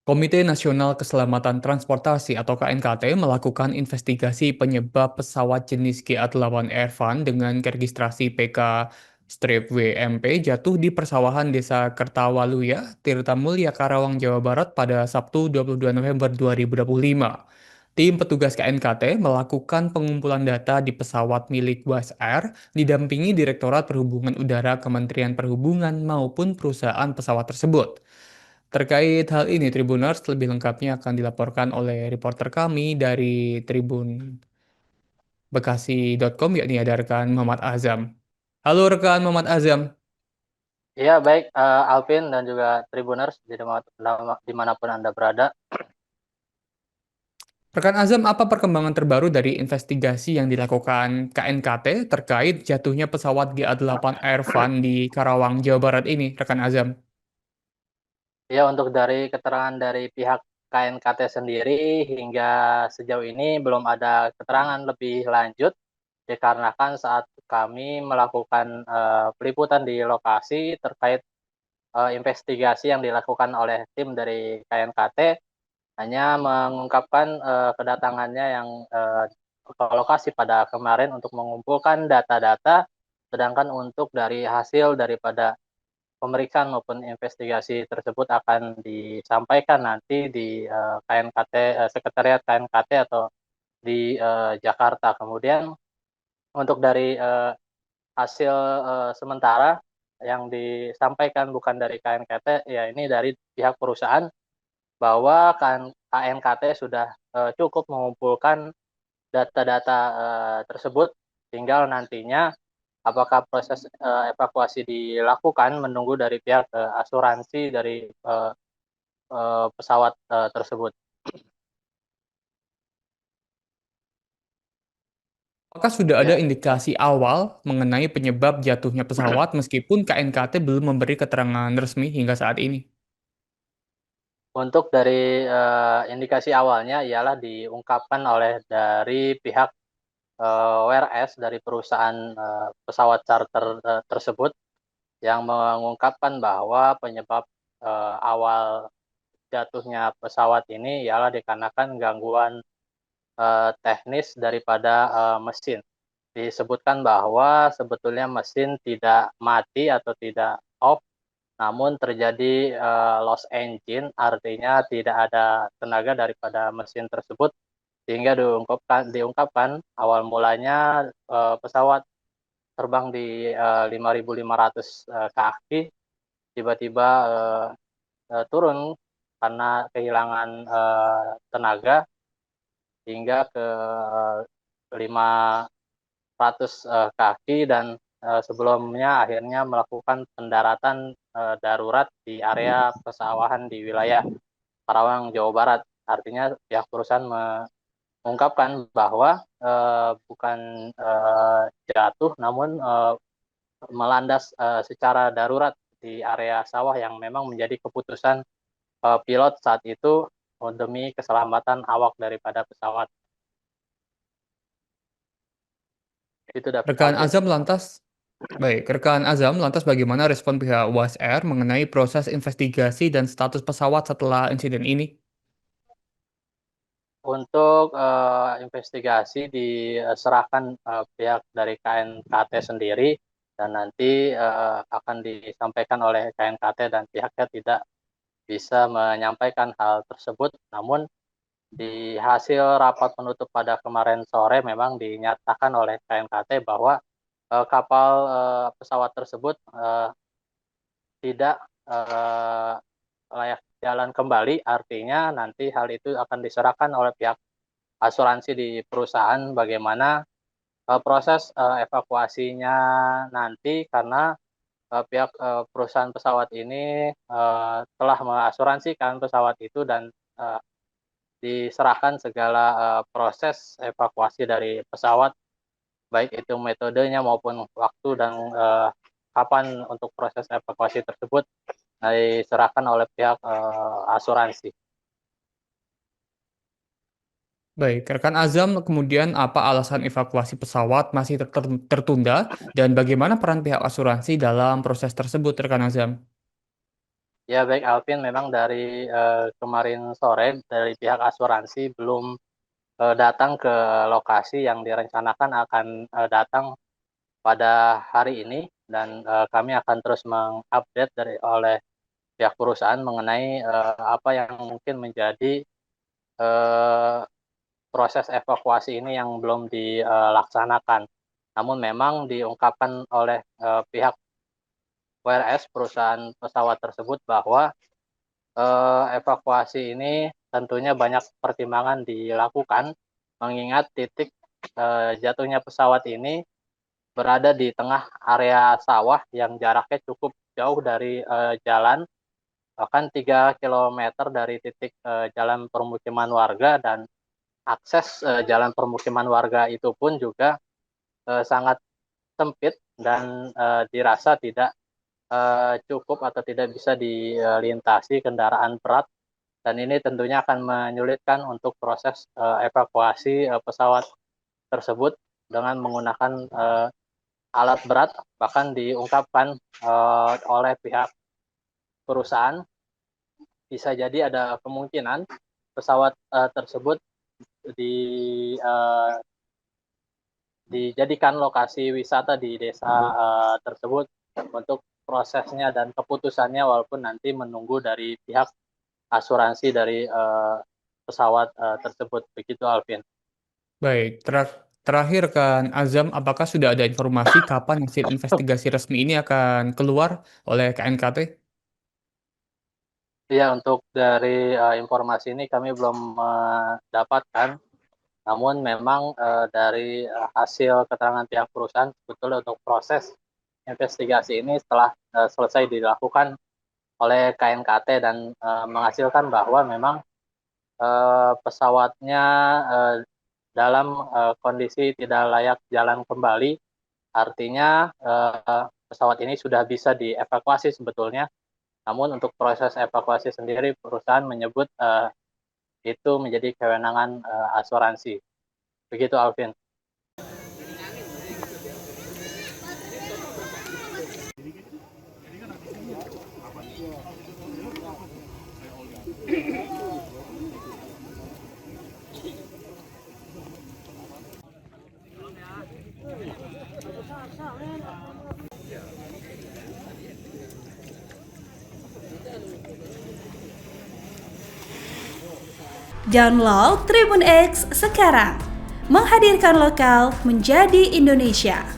Komite Nasional Keselamatan Transportasi atau KNKT melakukan investigasi penyebab pesawat jenis GA8 Airfan dengan registrasi PK-WMP jatuh di persawahan Desa Kertawaluya, Tirtamulya, Karawang, Jawa Barat pada Sabtu 22 November 2025. Tim petugas KNKT melakukan pengumpulan data di pesawat milik Wizz Air didampingi Direktorat Perhubungan Udara Kementerian Perhubungan maupun perusahaan pesawat tersebut. Terkait hal ini, Tribuners lebih lengkapnya akan dilaporkan oleh reporter kami dari Tribun Bekasi.com, yakni ada rekan Muhammad Azam. Halo rekan Muhammad Azam. Iya, baik Alvin dan juga Tribuners dimanapun Anda berada. Rekan Azam, apa perkembangan terbaru dari investigasi yang dilakukan KNKT terkait jatuhnya pesawat GA8 Airfan di Karawang, Jawa Barat ini, rekan Azam? Ya, untuk dari keterangan dari pihak KNKT sendiri hingga sejauh ini belum ada keterangan lebih lanjut dikarenakan saat kami melakukan peliputan di lokasi terkait investigasi yang dilakukan oleh tim dari KNKT hanya mengungkapkan kedatangannya yang ke lokasi pada kemarin untuk mengumpulkan data-data, sedangkan untuk dari hasil daripada pemeriksaan maupun investigasi tersebut akan disampaikan nanti di KNKT, Sekretariat KNKT atau di Jakarta. Kemudian untuk dari hasil sementara yang disampaikan bukan dari KNKT, ya ini dari pihak perusahaan bahwa KNKT sudah cukup mengumpulkan data-data tersebut, tinggal nantinya apakah proses evakuasi dilakukan menunggu dari pihak asuransi dari pesawat tersebut. Apakah sudah ada Ya, indikasi awal mengenai penyebab jatuhnya pesawat meskipun KNKT belum memberi keterangan resmi hingga saat ini? untuk dari indikasi awalnya ialah diungkapkan oleh dari pihak WRS dari perusahaan pesawat charter tersebut yang mengungkapkan bahwa penyebab awal jatuhnya pesawat ini ialah dikarenakan gangguan teknis daripada mesin. Disebutkan bahwa sebetulnya mesin tidak mati atau tidak off, namun terjadi loss engine, artinya tidak ada tenaga daripada mesin tersebut, sehingga diungkapkan awal mulanya pesawat terbang di 5.500 kaki, tiba-tiba turun karena kehilangan tenaga hingga ke 500 kaki dan sebelumnya akhirnya melakukan pendaratan darurat di area pesawahan di wilayah Karawang, Jawa Barat. Artinya pihak perusahaan mengungkapkan bahwa bukan jatuh namun melandas secara darurat di area sawah yang memang menjadi keputusan pilot saat itu demi keselamatan awak daripada pesawat. Itu dapat Rekan Alvin. Azam lantas, baik, rekan Azam lantas bagaimana respon pihak Wizz Air mengenai proses investigasi dan status pesawat setelah insiden ini? Untuk investigasi diserahkan pihak dari KNKT sendiri dan nanti akan disampaikan oleh KNKT dan pihaknya tidak bisa menyampaikan hal tersebut. Namun di hasil rapat penutup pada kemarin sore memang dinyatakan oleh KNKT bahwa kapal pesawat tersebut tidak layak jalan kembali, artinya nanti hal itu akan diserahkan oleh pihak asuransi di perusahaan bagaimana proses evakuasinya nanti karena pihak perusahaan pesawat ini telah mengasuransikan pesawat itu dan diserahkan segala proses evakuasi dari pesawat baik itu metodenya maupun waktu dan kapan untuk proses evakuasi tersebut diserahkan oleh pihak asuransi. Baik, rekan Azam, kemudian apa alasan evakuasi pesawat masih tertunda dan bagaimana peran pihak asuransi dalam proses tersebut, rekan Azam? Ya baik Alvin, memang dari, kemarin sore dari pihak asuransi belum, datang ke lokasi yang direncanakan akan, datang pada hari ini dan, kami akan terus mengupdate oleh pihak perusahaan mengenai, apa yang mungkin menjadi, eee, proses evakuasi ini yang belum dilaksanakan. Namun memang diungkapkan oleh, pihak WRS perusahaan pesawat tersebut bahwa evakuasi ini tentunya banyak pertimbangan dilakukan, mengingat titik, jatuhnya pesawat ini berada di tengah area sawah yang jaraknya cukup jauh dari, jalan, bahkan 3 kilometer dari titik, jalan permukiman warga dan akses, jalan permukiman warga itu pun juga, sangat sempit dan, dirasa tidak, cukup atau tidak bisa dilintasi kendaraan berat. Dan ini tentunya akan menyulitkan untuk proses, evakuasi, pesawat tersebut dengan menggunakan, alat berat. Bahkan diungkapkan, oleh pihak perusahaan, bisa jadi ada kemungkinan pesawat, tersebut di eee, dijadikan lokasi wisata di desa, tersebut untuk prosesnya dan keputusannya walaupun nanti menunggu dari pihak asuransi dari, pesawat, tersebut, begitu Alvin. Baik, terakhir kan Azam, apakah sudah ada informasi kapan hasil investigasi resmi ini akan keluar oleh KNKT? Iya, untuk dari, informasi ini kami belum mendapatkan, namun memang, dari, hasil keterangan pihak perusahaan sebetulnya untuk proses investigasi ini setelah, selesai dilakukan oleh KNKT dan, menghasilkan bahwa memang, pesawatnya, eee, dalam, kondisi tidak layak jalan kembali. Artinya, pesawat ini sudah bisa dievakuasi sebetulnya, namun untuk proses evakuasi sendiri perusahaan menyebut, itu menjadi kewenangan, asuransi. Begitu Alvin. Download Tribun X sekarang, menghadirkan lokal menjadi Indonesia.